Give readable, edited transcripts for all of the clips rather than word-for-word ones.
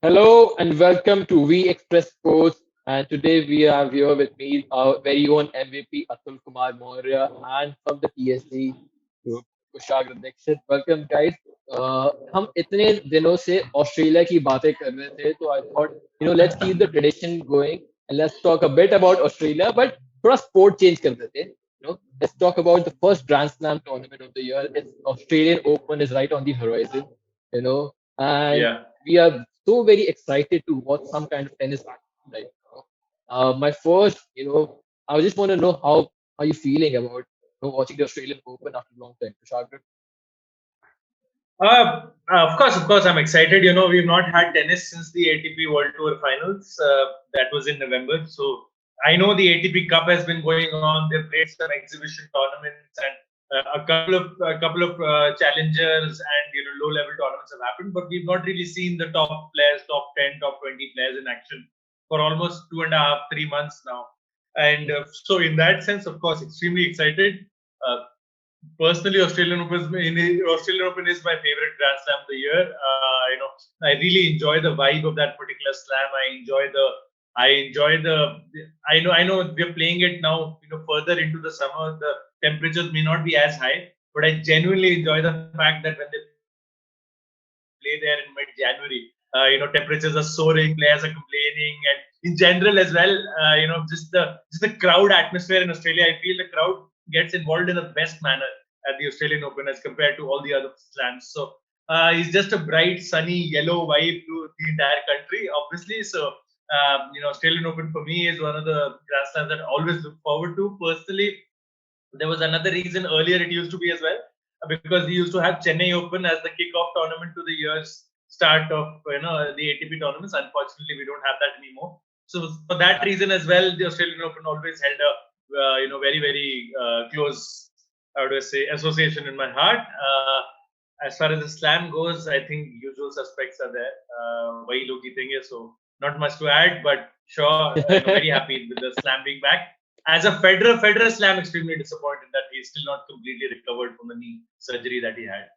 Hello and welcome to We Express Sports. And today we have here with me our very own MVP Atul Kumar Maurya and from the TSC group Kushagra Dixit. Welcome guys. हम इतने दिनों से Australia की बातें कर रहे थे तो I thought let's keep the tradition going and let's talk a bit about Australia but थोड़ा sport change कर देते हैं. Let's talk about the first Grand Slam tournament of the year. It's Australian Open is right on the horizon. And Yeah. we are so very excited to watch some kind of tennis action right now. My first, I just want to know how are you feeling about watching the Australian Open after a long time, Kushagra? Of course, I'm excited. We've not had tennis since the ATP World Tour Finals. That was in November. So I know the ATP Cup has been going on. They've played some exhibition tournaments and a couple of challengers and low level tournaments have happened. But we've not really seen the top players, top 10, top 20 players in action for almost 2.5, 3 months now. And so in that sense, of course, extremely excited. Uh, Personally, Australian Open is my favorite Grand Slam of the year. I really enjoy the vibe of that particular slam. I enjoy the. I know we're playing it now. Further into the summer, the temperatures may not be as high, but I genuinely enjoy the fact that when they play there in mid-January, temperatures are soaring, players are complaining, and in general as well, just the crowd atmosphere in Australia. I feel the crowd gets involved in the best manner at the Australian Open as compared to all the other slams. So it's just a bright, sunny, yellow vibe to the entire country, obviously. So Australian Open for me is one of the Grand Slams that I always look forward to. Personally, there was another reason earlier it used to be as well, because we used to have Chennai Open as the kickoff tournament to the year's start of the ATP tournaments. Unfortunately, we don't have that anymore. So for that reason as well, the Australian Open always held a very very close, how do I say, association in my heart. As far as the slam goes, I think usual suspects are there. Wahi log jeetenge, so not much to add, but sure, very happy with the slam being back. As a Federer slam, extremely disappointed that he's still not completely recovered from the knee surgery that he had.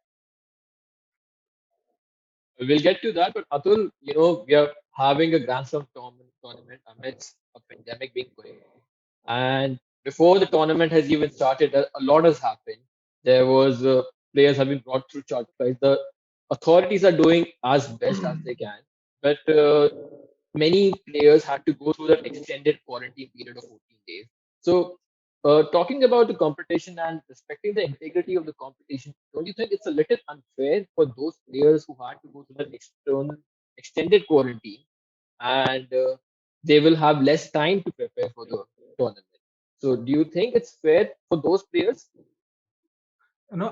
We'll get to that, but Atul, we are having a Grand Slam tournament amidst a pandemic being going on. And before the tournament has even started, a lot has happened. There was players have been brought through charter flights. The authorities are doing as best as they can, but many players had to go through that extended quarantine period of 14 days. So, talking about the competition and respecting the integrity of the competition, don't you think it's a little unfair for those players who had to go through that extended quarantine and they will have less time to prepare for the tournament? So, do you think it's fair for those players?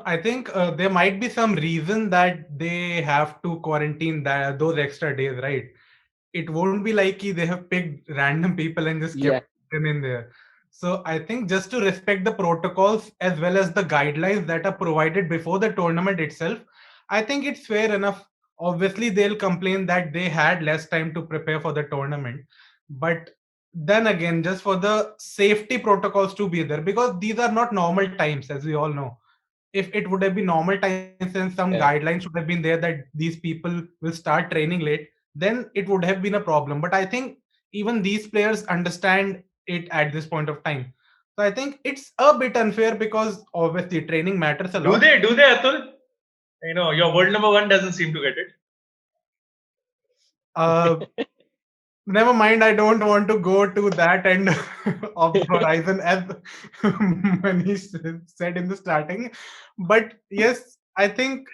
I think there might be some reason that they have to quarantine those extra days, right? It won't be like they have picked random people and just Yeah, kept them in there. So I think just to respect the protocols as well as the guidelines that are provided before the tournament itself, I think it's fair enough. Obviously, they'll complain that they had less time to prepare for the tournament, but then again, just for the safety protocols to be there, because these are not normal times, as we all know. If it would have been normal times and some yeah, guidelines should have been there that these people will start training late, then it would have been a problem. But I think even these players understand it at this point of time. So I think it's a bit unfair because obviously training matters a Do lot. they? Do they, Atul? Your world number one doesn't seem to get it. Uh, Never mind, I don't want to go to that end of the horizon as Manish said in the starting. But yes, I think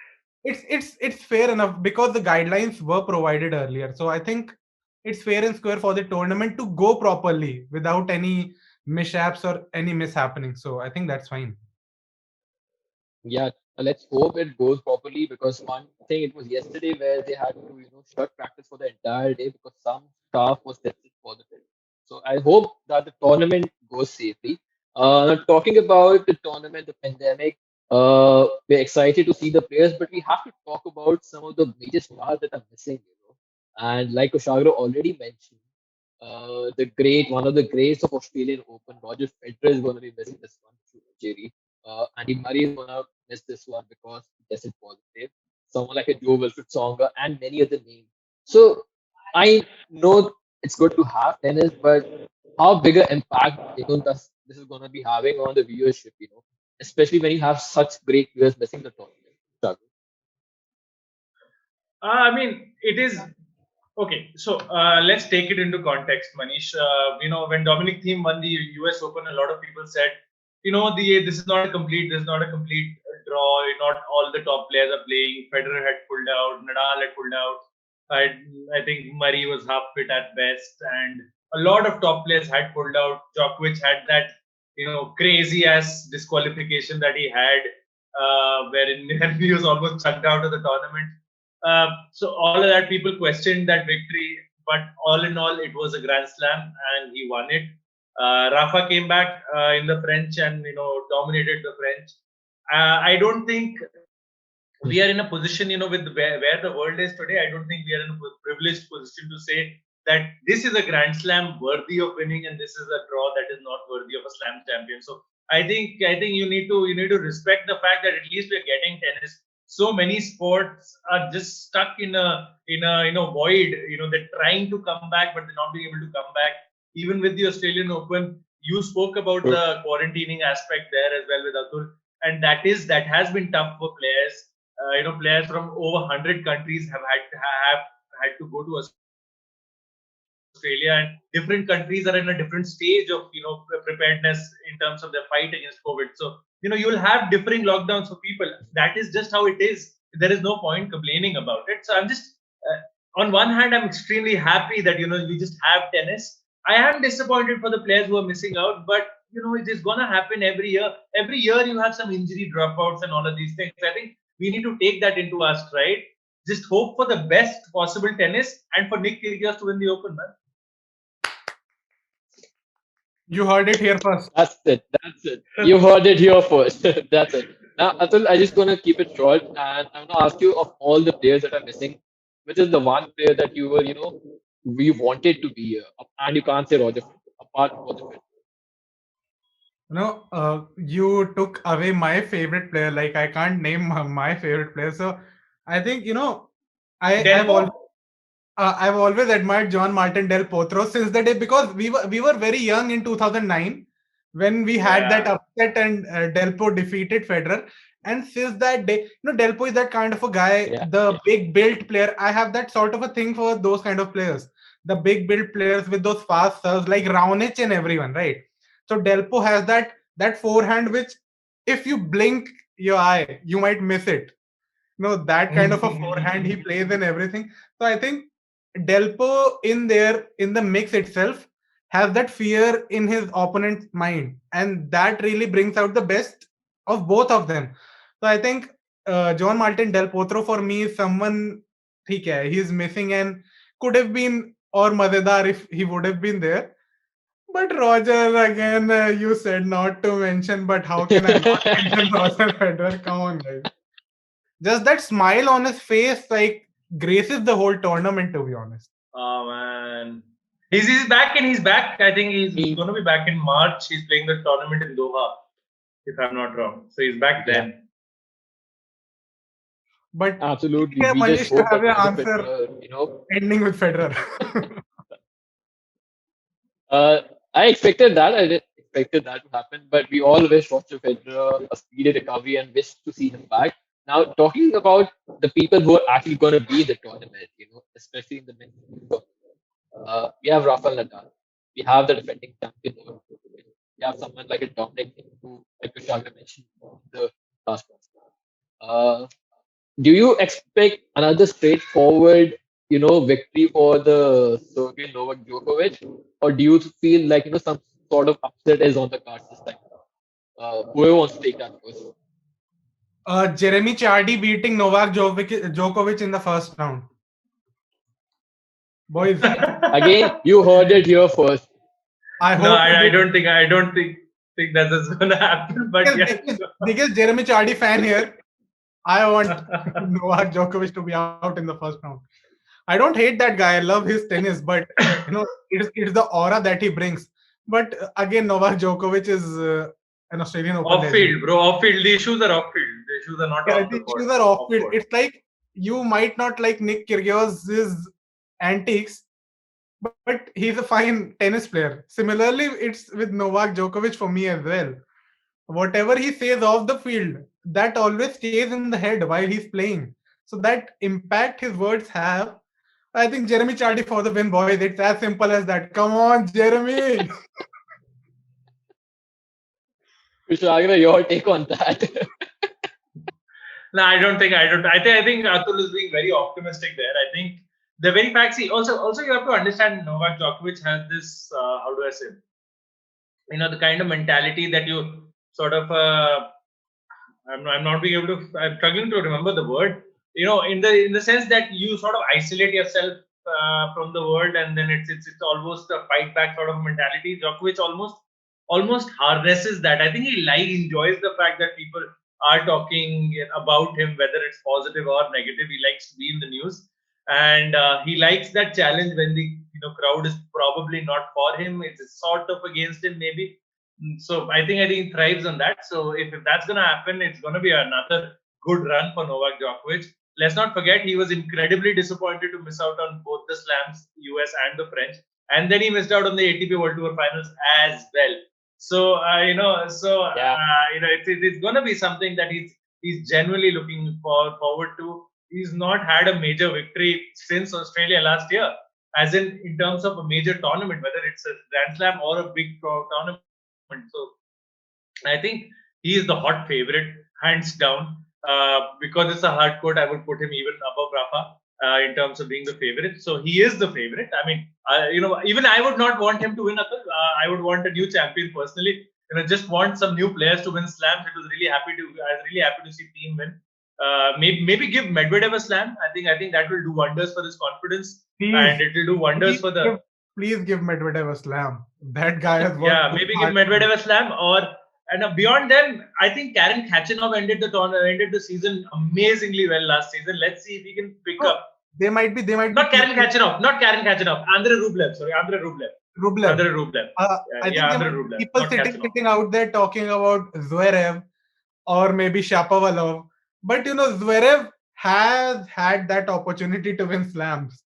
it's fair enough because the guidelines were provided earlier. So I think it's fair and square for the tournament to go properly without any mishaps or any mishappening. So I think that's fine. yeah. Let's hope it goes properly because one thing it was yesterday where they had to shut practice for the entire day because some staff was tested positive. So I hope that the tournament goes safely. Talking about the tournament, the pandemic, we're excited to see the players, but we have to talk about some of the major stars that are missing. And like Kushagra already mentioned, one of the greats of Australian Open, Roger Federer is going to be missing this one through injury. Andy Murray is going to miss this one because he tested positive. Someone like a Joe Wilfried Songa and many other names. So I know it's good to have tennis, but how big an impact does this is gonna be having on the viewership? Especially when you have such great players missing the tournament. Struggle. I mean, it is okay. So let's take it into context, Manish. When Dominic Thiem won the U.S. Open, a lot of people said, this is not a complete, this is not a complete draw. Not all the top players are playing. Federer had pulled out, Nadal had pulled out. I think Murray was half fit at best, and a lot of top players had pulled out. Djokovic had that, crazy ass disqualification that he had, wherein he was almost chucked out of the tournament. So all of that, people questioned that victory, but all in all, it was a Grand Slam, and he won it. Rafa came back in the French and dominated the French. I don't think we are in a position, with where the world is today. I don't think we are in a privileged position to say that this is a Grand Slam worthy of winning, and this is a draw that is not worthy of a Slam champion. So I think you need to respect the fact that at least we're getting tennis. So many sports are just stuck in a void. They're trying to come back, but they're not being able to come back. Even with the Australian Open, you spoke about True. the quarantining aspect there as well with Atul, and that has been tough for players. Players from over 100 countries have had to go to Australia, and different countries are in a different stage of preparedness in terms of their fight against COVID. So you'll have differing lockdowns for people. That is just how it is. There is no point complaining about it. So I'm just on one hand, I'm extremely happy that we just have tennis. I am disappointed for the players who are missing out, but it is gonna happen every year. Every year you have some injury dropouts and all of these things. I think we need to take that into our stride. Just hope for the best possible tennis and for Nick Kyrgios to win the Open, man. You heard it here first. That's it. That's it. You heard it here first. That's it. Now, Atul, I just gonna keep it short, and I'm gonna ask you of all the players that are missing, which is the one player that you were, we wanted to be here, and you can't say Roger Federer, apart from Roger Federer. You took away my favorite player. Like I can't name my favorite player. So I think I've always admired John Martin Del Potro since the day, because we were very young in 2009 when we had that upset and Delpo defeated Federer. And since that day, Delpo is that kind of a guy, Yeah. the big built player. I have that sort of a thing for those kind of players, the big built players with those fast serves like Raonic and everyone, right? So Delpo has that forehand which, if you blink your eye, you might miss it. That kind of a forehand he plays and everything. So I think Delpo in the mix itself has that fear in his opponent's mind, and that really brings out the best of both of them. So I think John Martin Del Potro for me is someone, ठीक है, he's missing and could have been or Mazedar if he would have been there. But Roger, again, you said not to mention, but how can I not mention Roger Federer? Come on, guys. Just that smile on his face, like, graces the whole tournament, to be honest. Oh man, he's back and he's back. I think he's going to be back in March. He's playing the tournament in Doha, if I'm not wrong. So he's back then. But Absolutely. yeah, We Manish, just to hope have that your Roger answer Federer, ending with Federer. I expected that. I did expected that to happen, but we all wish Roger Federer a speedy recovery and wish to see him back. Now, talking about the people who are actually going to be in the tournament, especially in the men's tournament, we have Rafael Nadal, we have the defending champion, Novak Djokovic. We have someone like a Dominic Thiem, who, like Kushagra mentioned in the last one. Do you expect another straightforward, victory for the Serbian Novak Djokovic, or do you feel like some sort of upset is on the cards this time? Whoever wants to take that first. Jeremy Chardy beating Novak Djokovic in the first round. Boys, Again, you heard it here first. I hope No, I don't think that is going to happen. But yeah. Biggest Jeremy Chardy fan here. I want Novak Djokovic to be out in the first round. I don't hate that guy. I love his tennis, but it's the aura that he brings. But again, Novak Djokovic is an Australian Open Off legend. field, bro. Off field. The issues are off field. The issues are not Yeah, off the the court. issues are off field. court. It's like you might not like Nick Kyrgios's antics, but he's a fine tennis player. Similarly, it's with Novak Djokovic for me as well. Whatever he says off the field, that always stays in the head while he's playing. So that impact his words have. I think Jeremy Chardy for the win, boys. It's as simple as that. Come on, Jeremy. Kushagra, your take on that? No, I don't think. I think Atul is being very optimistic there. I think the very fact. See, also you have to understand Novak Djokovic has this. How do I say? The kind of mentality that you sort of. I'm not being able to. I'm struggling to remember the word. In the sense that you sort of isolate yourself from the world, and then it's almost a fight back sort of mentality. Djokovic almost harnesses that. I think he enjoys the fact that people are talking about him, whether it's positive or negative. He likes to be in the news, and he likes that challenge when the crowd is probably not for him. It's sort of against him, maybe. So I think he thrives on that. So if that's gonna happen, it's gonna be another good run for Novak Djokovic. Let's not forget he was incredibly disappointed to miss out on both the slams, US and the French, and then he missed out on the ATP World Tour finals as well. So Yeah. it's gonna be something that he's genuinely looking forward to. He's not had a major victory since Australia last year, as in terms of a major tournament, whether it's a Grand Slam or a big tournament. So I think he is the hot favorite, hands down. Because it's a hard court, I would put him even above Rafa in terms of being the favorite. So he is the favorite. I mean, even I would not want him to win. I would want a new champion personally. Just want some new players to win slams. I was really happy to see team win. Maybe give Medvedev a slam. I think that will do wonders for his confidence, and it will do wonders for the. Please give Medvedev a slam. That guy has worked. Yeah, maybe give Medvedev a slam, and beyond them, I think Karen Khachanov ended the season amazingly well last season. Let's see if he can pick up. They might be. Not Karen Khachanov. Andrei Rublev. Sorry, Andrei Rublev. Andrei Rublev. I think Andrei Rublev. People sitting out there talking about Zverev or maybe Shapovalov, but Zverev has had that opportunity to win slams.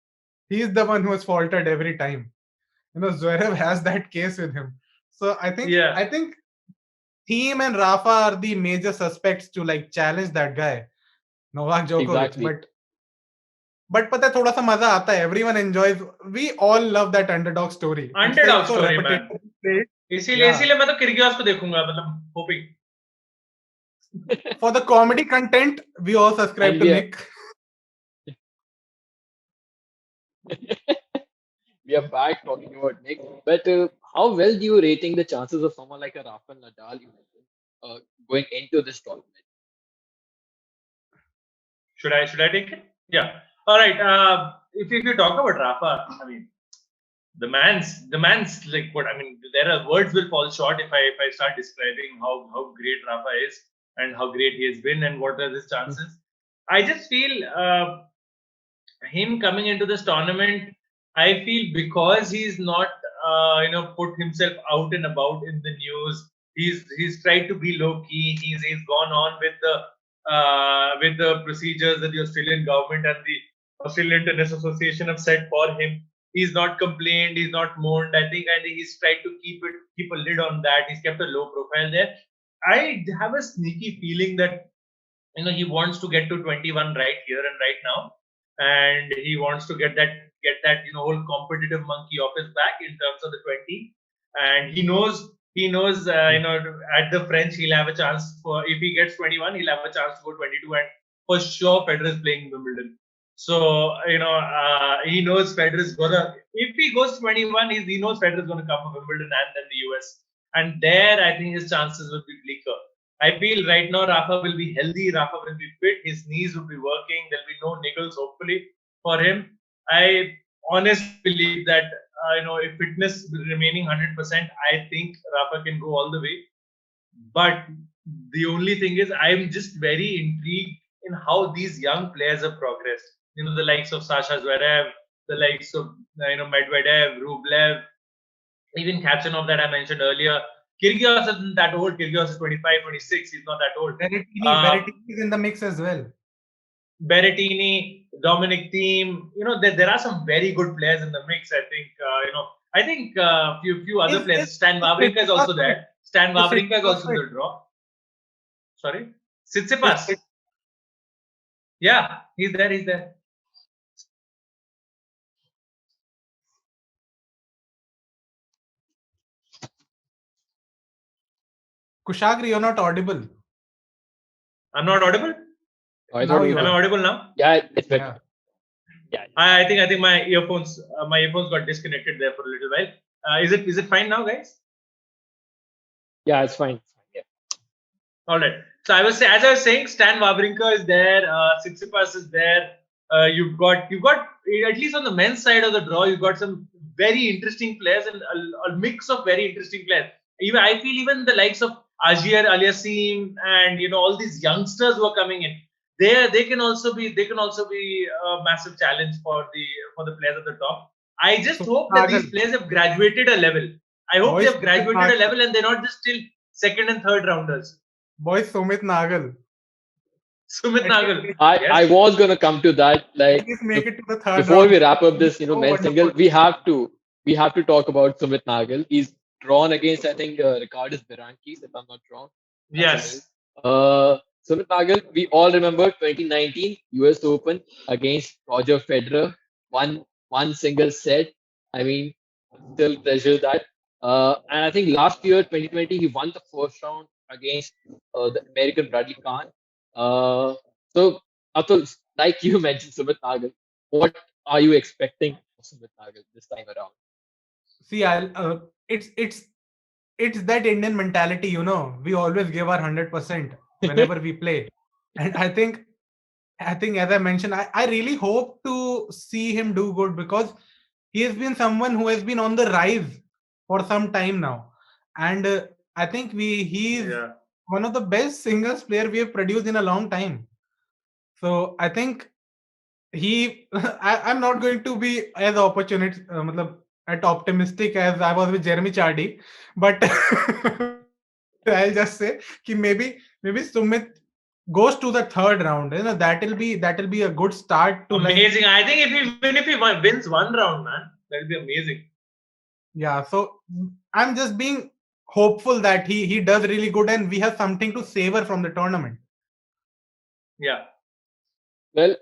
He's the one who has faltered every time. Zverev has that case with him. So I think Thiem and Rafa are the major suspects to challenge that guy, Novak Djokovic. Exactly. But पता है थोड़ा सा मजा आता है. Everyone enjoys. We all love that underdog story. Underdog story, man. इसीलिए मैं तो Kyrgios को देखूंगा, मतलब hoping. For the comedy content, we all subscribe to Nick. We are back talking about Nick, but how well do you rating the chances of someone like a Rafa Nadal going into this tournament? Should I take it? Yeah. All right. If you talk about Rafa, I mean, the man's like what I mean. There are words will fall short if I start describing how great Rafa is and how great he has been and what are his chances. I just feel him coming into this tournament. I feel because he's not put himself out and about in the news. He's tried to be low key. He's gone on with the procedures that the Australian government and the Australian Tennis Association have set for him. He's not complained. He's not mourned. I think he's tried to keep a lid on that. He's kept a low profile there. I have a sneaky feeling that he wants to get to 21 right here and right now, and he wants to get that whole competitive monkey off his back in terms of the 20. And he knows at the French he'll have a chance for, if he gets 21 he'll have a chance to go 22, and for sure Federer is playing Wimbledon. So he knows Federer is gonna, if he goes 21, he knows Federer is gonna come from Wimbledon and then the US, and there I think his chances will be bleaker. I feel right now Rafa will be healthy, Rafa will be fit, his knees will be working, there'll be no niggles hopefully for him. I honestly believe that if fitness remaining 100%, I think Rafa can go all the way. But the only thing is, I'm just very intrigued in how these young players have progressed. The likes of Sasha Zverev, the likes of Medvedev, Rublev, even Khachanov that I mentioned earlier. Kyrgios isn't that old. Kyrgios is 25, 26. He's not that old. Berrettini is in the mix as well. Berrettini, Dominic Thiem. There are some very good players in the mix. I think few other players. Stan is Wawrinka is Tsitsipas also fit? there. Stan Is Wawrinka is Tsitsipas also in fit? the draw. Sorry, Is Tsitsipas. Tsit- Yeah, he's there. He's there. Kushagra, you're not audible. I'm not audible. I Now thought he you Am I are. was. audible now? Yeah, it's better. Yeah. Yeah, I think my earphones got disconnected there for a little while. Is it fine now, guys? yeah, it's fine. Yeah. All right. So as I was saying, Stan Wawrinka is there. Tsitsipas is there. You've got at least on the men's side of the draw, you've got some very interesting players and a mix of very interesting players. Even I feel even the likes of Azir Aliassime and all these youngsters who are coming in, they can also be a massive challenge for the players at the top. I just Sumit hope that Nagal. these players have graduated a level. I hope they Boys, have Sumit graduated a Nagal. level and they're not just still second and third rounders. Boys, Sumit Nagal. Sumit At Nagal. least, I Yes. was gonna come to that. at Like least make it to the third before round. we wrap up He's this, so men's single, wonderful. we have to talk about Sumit Nagal. He's drawn against, I think, Ricardus Berankis, if I'm not wrong. That's his name. Yes. Sumit Nagal, we all remember 2019 US Open against Roger Federer. One single set. I mean, still treasure that. And I think last year, 2020, he won the first round against the American Bradley Kahn. So, Atul, like you mentioned, Sumit Nagal, what are you expecting of Sumit Nagal this time around? See, it's that Indian mentality, We always give our 100% whenever we play, and I think as I mentioned, I really hope to see him do good because he has been someone who has been on the rise for some time now, and I think he's Yeah. one of the best singles player we have produced in a long time. So I think I'm not going to be as matlab, as optimistic as I was with Jeremy Chardy, but I'll just say कि maybe Sumit goes to the third round. That'll be a good start to Amazing. I think even if he wins one round, man, that'll be amazing. yeah. So I'm just being hopeful that he does really good and we have something to savor from the tournament. Yeah. Well,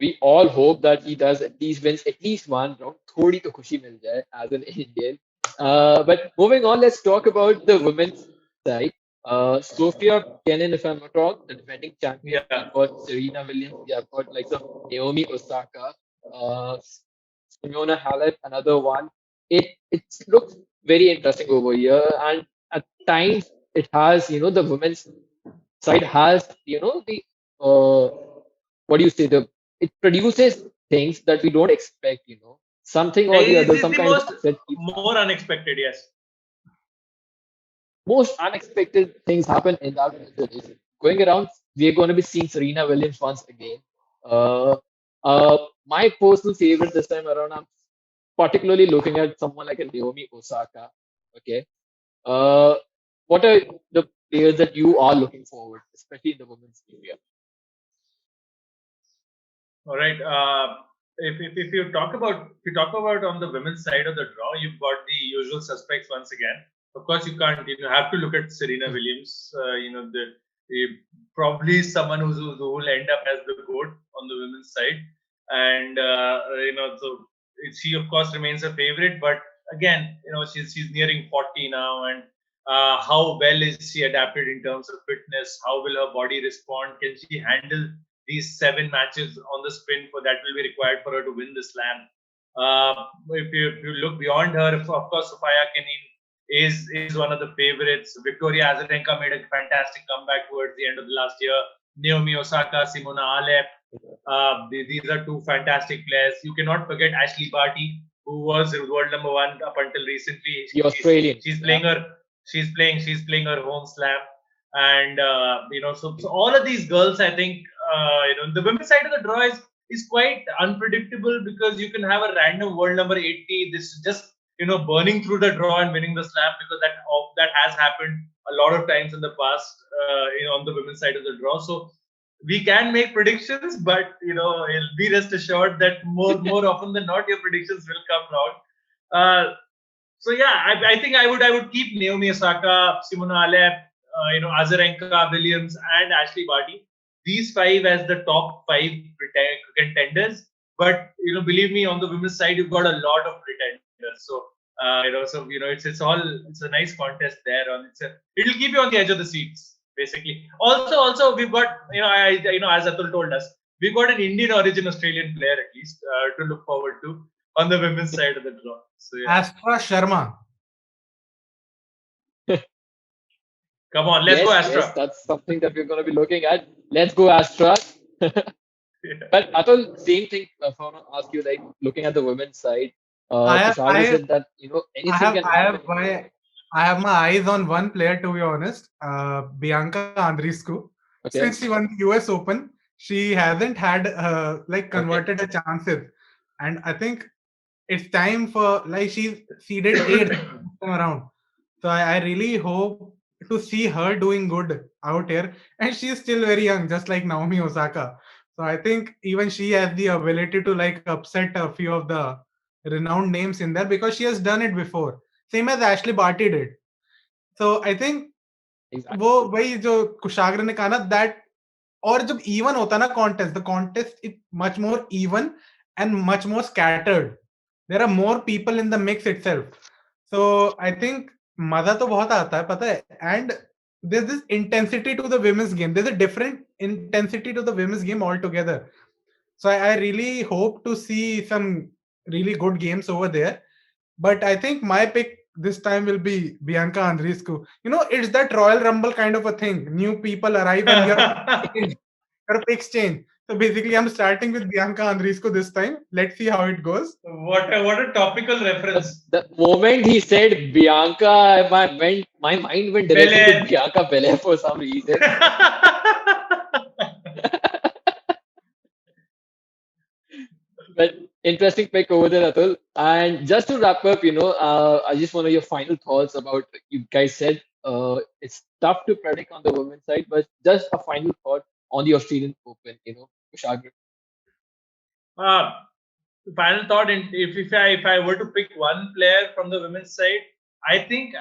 we all hope that he does at least wins at least one round. थोड़ी तो खुशी मिल जाए as an Indian. But moving on, let's talk about the women's side. Sophia Kenin, if I'm not wrong, the defending champion. Yeah. We've got Serena Williams. We have got like some Naomi Osaka, Simona Halep, another one. It looks very interesting over here, and at times it has the women's side has the what do you say, the it produces things that we don't expect, something or the This other, is some the kind of most upset keeps more happening. unexpected. Yes. Most unexpected things happen in that race. Going around, we're going to be seeing Serena Williams once again. uh, my personal favorite this time around, I'm particularly looking at someone like a Naomi Osaka. Okay. uh, what are the players that you are looking forward, especially in the women's area? All right. If you talk about on the women's side of the draw, you've got the usual suspects once again. Of course, you can't. You have to look at Serena Williams. The probably someone who will end up as the goat on the women's side, and so she of course remains a favorite. But again, she's nearing 40 now, and how well is she adapted in terms of fitness? How will her body respond? Can she handle these 7 matches on the sprint that will be required for her to win the slam? If you look beyond her, of course, Sofia Kenin is one of the favorites. Victoria Azarenka made a fantastic comeback towards the end of the last year. Naomi Osaka, Simona Halep. These are two fantastic players. You cannot forget Ashley Barty, who was world number one up until recently. The Australian. She's playing her home slam, and so all of these girls, I think, the women's side of the draw is quite unpredictable because you can have a random world number 80. This is just burning through the draw and winning the slam, because that has happened a lot of times in the past, on the women's side of the draw. So we can make predictions, but it'll be rest assured that more often than not, your predictions will come wrong. So yeah, I think I would keep Naomi Osaka, Simona Halep, Azarenka, Williams, and Ashley Barty. These five as the top five contenders. But believe me, on the women's side, you've got a lot of pretenders. So it's a nice contest there. It'll keep you on the edge of the seats, basically. Also, we've got as Atul told us, we've got an Indian origin Australian player at least to look forward to on the women's side of the draw. So yeah. Astra Sharma. Come on, let's go Astra. Yes, that's something that we're going to be looking at. Let's go Astra. But Atul, same thing. I want to ask you, like looking at the women's side, Kushagra said that anything can happen. I have my eyes on one player, to be honest, Bianca Andreescu. Okay. Since she won the US Open, she hasn't had converted her chances, and I think it's time for she's seeded 8th time around. So I really hope to see her doing good out here, and she's still very young, just like Naomi Osaka. So I think even she has the ability to upset a few of the renowned names in there because she has done it before, same as Ashley Barty did. So I think Exactly. वो वही जो कुशाग्र ने कहा ना that और जब even होता ना the contest is much more even and much more scattered. There are more people in the mix itself. So I think मजा तो बहुत आता है पता है, and there's this intensity to the women's game. There's a different intensity to the women's game altogether. So I really hope to see some really good games over there. But I think my pick this time will be Bianca Andreescu. It's that Royal Rumble kind of a thing. New people arrive and your picks change. So basically, I'm starting with Bianca Andreescu this time. Let's see how it goes. What a topical reference. The moment he said Bianca, my mind went directly to Bianca Belair for some reason. But interesting pick over there, Atul. And just to wrap up, I just want to your final thoughts about you guys said it's tough to predict on the women's side, but just a final thought on the Australian Open, Kushagra. Final thought, and if I were to pick one player from the women's side, I think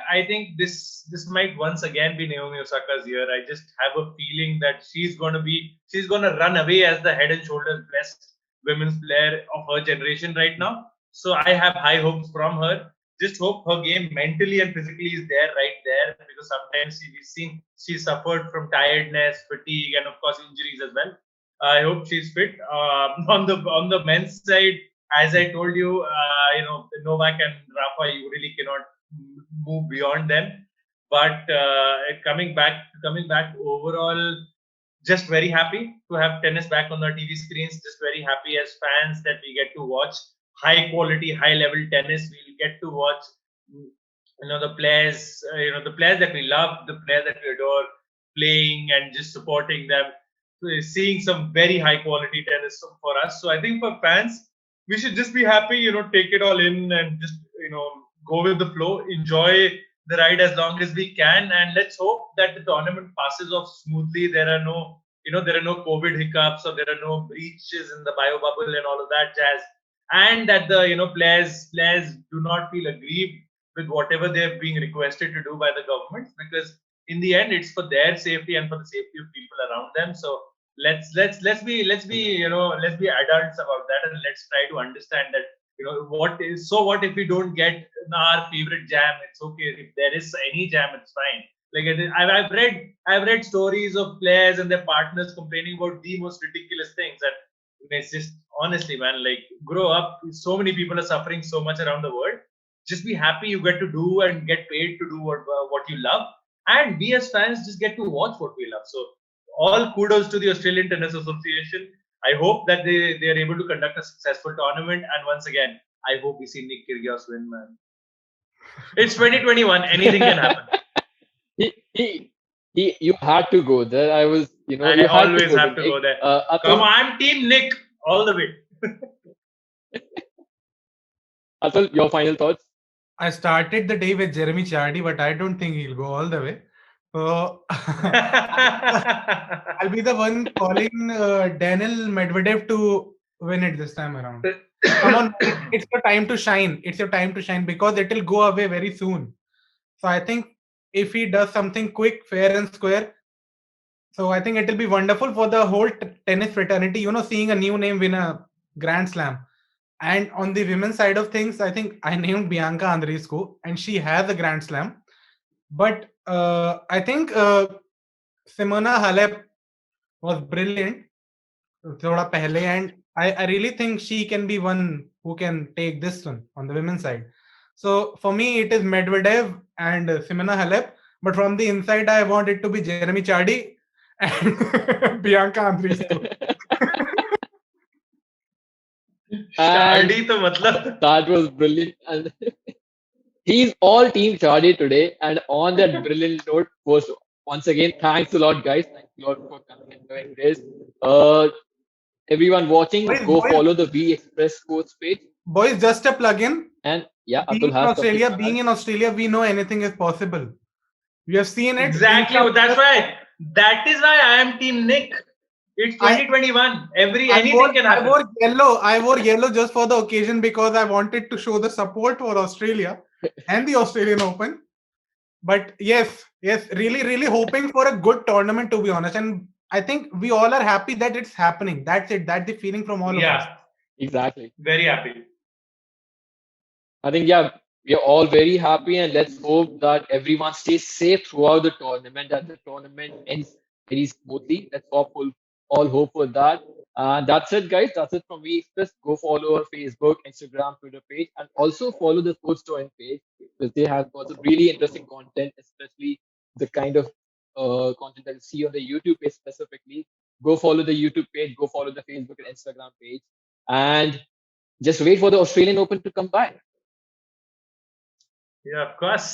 this might once again be Naomi Osaka's year. I just have a feeling that she's gonna run away as the head and shoulders best women's player of her generation right now. So I have high hopes from her. Just hope her game mentally and physically is there, right there, because sometimes we've seen she suffered from tiredness, fatigue, and of course injuries as well. I hope she's fit. On the men's side, as I told you, Novak and Rafa, you really cannot move beyond them. But coming back overall, just very happy to have tennis back on our TV screens. Just very happy as fans that we get to watch high quality, high level tennis. We'll get to watch, the players, the players that we love, the players that we adore, playing and just supporting them. Seeing some very high quality tennis for us. So I think for fans, we should just be happy, take it all in and just, go with the flow, enjoy the ride as long as we can, and let's hope that the tournament passes off smoothly. There are no COVID hiccups, or there are no breaches in the bio bubble and all of that jazz, and that the players do not feel aggrieved with whatever they're being requested to do by the government, because in the end it's for their safety and for the safety of people around them. So let's be adults about that, and let's try to understand that what if we don't get our favorite jam? It's okay. If there is any jam, it's fine. Like I've read stories of players and their partners complaining about the most ridiculous things, and it's just honestly, man, like grow up. So many people are suffering so much around the world. Just be happy you get to do and get paid to do what you love, and we as fans just get to watch what we love. So all kudos to the Australian Tennis Association. I hope that they are able to conduct a successful tournament. And once again, I hope we see Nick Kyrgios win, man. It's 2021. Anything can happen. You had to go there. I was, I always have to go there. Come on, I'm Team Nick all the way. Atul, your final thoughts? I started the day with Jeremy Chardy, but I don't think he'll go all the way. So I'll be the one calling Daniel Medvedev to win it this time around. Come on, it's your time to shine. It's your time to shine because it will go away very soon. So I think if he does something quick, fair and square, so I think it will be wonderful for the whole tennis fraternity. Seeing a new name win a Grand Slam. And on the women's side of things, I think I named Bianca Andreescu, and she has a Grand Slam. But I think Simona Halep was brilliant thoda pehle, and I really think she can be one who can take this one on the women's side. So for me, it is Medvedev and Simona Halep. But from the inside, I want it to be Jeremy Chardy and Bianca Andreescu. शार्डी तो मतलब That was brilliant. And he's all team Chardy today. And on that brilliant note, first, once again, thanks a lot, guys. Thanks a lot for coming and doing this. Everyone watching, go Boys, follow the V Express Sports page. boys, just a plug-in. And yeah, Being Atul in has something Australia, to being add. in Australia, we know anything is possible. We have seen it. exactly. That is why I am Team Nick. It's 2021. Anything can happen. I wore yellow just for the occasion because I wanted to show the support for Australia and the Australian Open. But yes, really, really hoping for a good tournament, to be honest. And I think we all are happy that it's happening. That's it. That's the feeling from all of us. Yeah, Exactly. very happy. I think, yeah, we are all very happy, and let's hope that everyone stays safe throughout the tournament, that the tournament ends very smoothly. Let's all hope for that. And that's it, guys. That's it from me. Just go follow our Facebook, Instagram, Twitter page, and also follow the Sports Story page because they have got some really interesting content, especially the kind of content that you see on the YouTube page specifically. Go follow the YouTube page, go follow the Facebook and Instagram page, and just wait for the Australian Open to come by. Yeah, of course.